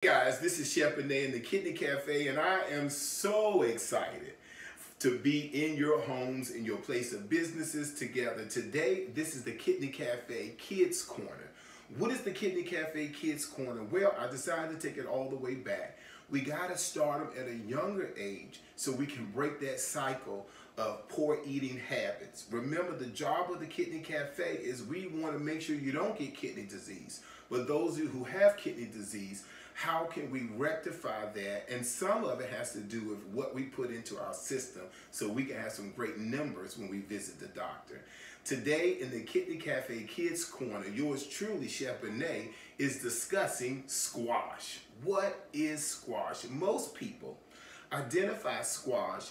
Hey guys, this is Chef Benne in the Kidney Cafe, and I am so excited to be in your homes, in your place of businesses together. Today, this is the Kidney Kafe Kids Corner. What is the Kidney Kafe Kids Corner? Well, I decided to take it all the way back. We got to start them at a younger age so we can break that cycle of poor eating habits. Remember, the job of the Kidney Cafe is we want to make sure you don't get kidney disease. But those of you who have kidney disease, how can we rectify that? And some of it has to do with what we put into our system so we can have some great numbers when we visit the doctor. Today in the Kidney Kafe Kids Corner, yours truly, Chef Benne, is discussing squash. What is squash? Most people identify squash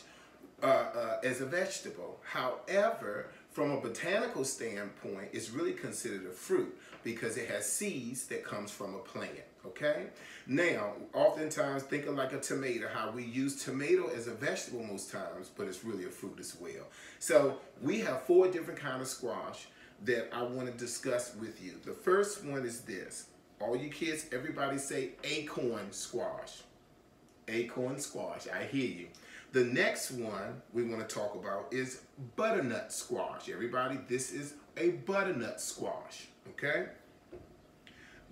as a vegetable. However, from a botanical standpoint, it's really considered a fruit because it has seeds that comes from a plant, okay? Now, oftentimes think of like a tomato, how we use tomato as a vegetable most times, but it's really a fruit as well. So we have 4 different kinds of squash that I want to discuss with you. The first one is this. All you kids, everybody say acorn squash. Acorn squash, I hear you. The next one we want to talk about is butternut squash. Everybody, this is a butternut squash, okay?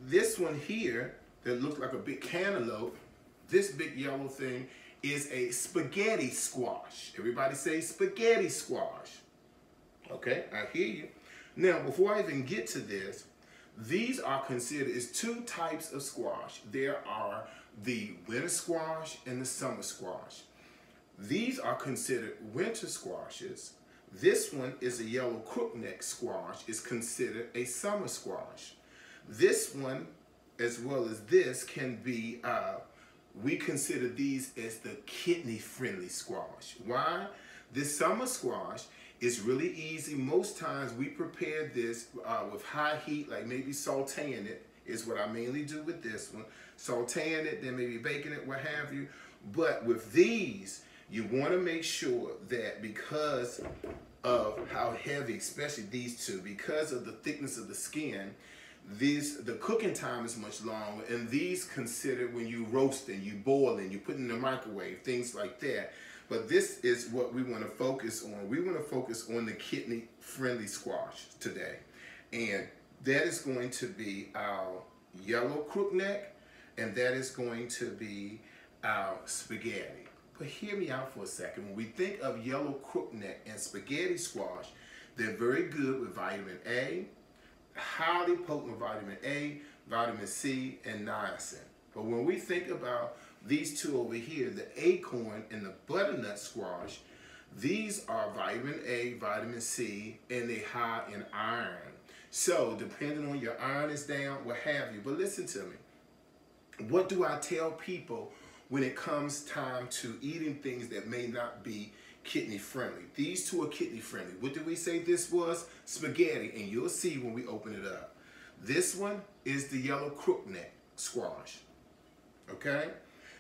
This one here that looks like a big cantaloupe, this big yellow thing is a spaghetti squash. Everybody say spaghetti squash. Okay, I hear you. Now, before I even get to this, these are considered as 2 types of squash. There are the winter squash and the summer squash. These are considered winter squashes. This one is a yellow crookneck squash. It's considered a summer squash. This one, as well as this, can be, we consider these as the kidney-friendly squash. Why? This summer squash is really easy. Most times we prepare this with high heat, like maybe sauteing it is what I mainly do with this one. Sauteing it, then maybe baking it, what have you. But with these, you want to make sure that because of how heavy, especially these 2, because of the thickness of the skin, the cooking time is much longer, and these considered when you roasting, you boiling, you put in the microwave, things like that. But this is what we want to focus on. We want to focus on the kidney-friendly squash today. And that is going to be our yellow crookneck, and that is going to be our spaghetti. But hear me out for a second. When we think of yellow crookneck and spaghetti squash, they're very good with vitamin A, highly potent vitamin A, vitamin C, and niacin. But when we think about these 2 over here, the acorn and the butternut squash, these are vitamin A, vitamin C, and they're high in iron. So depending on your iron is down, what have you. But listen to me. What do I tell people when it comes time to eating things that may not be kidney friendly? These 2 are kidney friendly. What did we say this was? Spaghetti, and you'll see when we open it up. This one is the yellow crookneck squash, okay?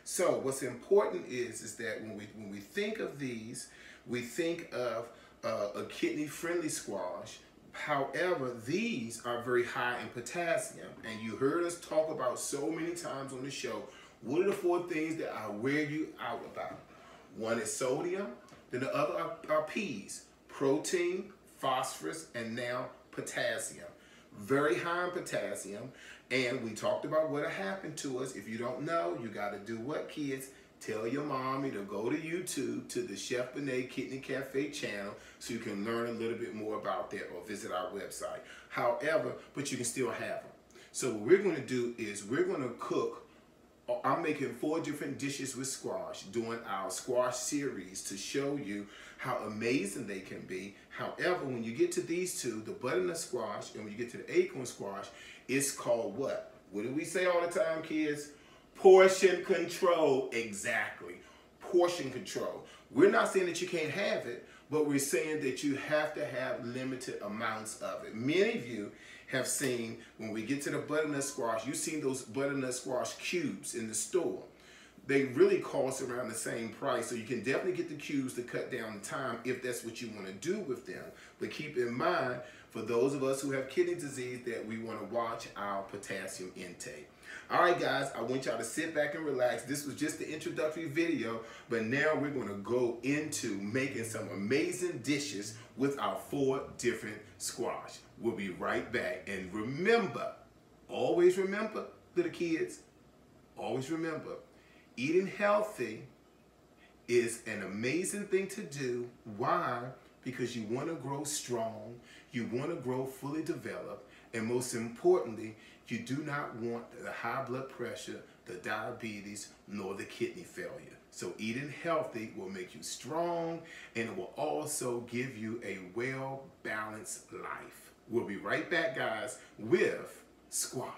So what's important is that when we think of these, we think of a kidney friendly squash. However, these are very high in potassium, and you heard us talk about so many times on the show. What are the 4 things that I wear you out about? One is sodium, then the other are P's, protein, phosphorus, and now potassium. Very high in potassium, and we talked about what happened to us. If you don't know, you got to do what, kids? Tell your mommy to go to YouTube to the Chef Benne Kidney Cafe channel so you can learn a little bit more about that, or visit our website. However, but you can still have them. So what we're going to do is we're going to cook. I'm making 4 different dishes with squash, doing our squash series to show you how amazing they can be. However, when you get to these 2, the butternut squash, and when you get to the acorn squash, it's called what? What do we say all the time, kids? Portion control. Exactly. Portion control. We're not saying that you can't have it, but we're saying that you have to have limited amounts of it. Many of you have seen, when we get to the butternut squash, you've seen those butternut squash cubes in the store. They really cost around the same price, so you can definitely get the cubes to cut down the time if that's what you want to do with them. But keep in mind, for those of us who have kidney disease, that we want to watch our potassium intake. All right, guys, I want y'all to sit back and relax. This was just the introductory video, but now we're going to go into making some amazing dishes with our 4 different squash. We'll be right back. And remember, always remember, little kids, always remember, eating healthy is an amazing thing to do. Why? Because you want to grow strong, you want to grow fully developed, and most importantly, you do not want the high blood pressure, the diabetes, nor the kidney failure. So eating healthy will make you strong, and it will also give you a well-balanced life. We'll be right back, guys, with squash.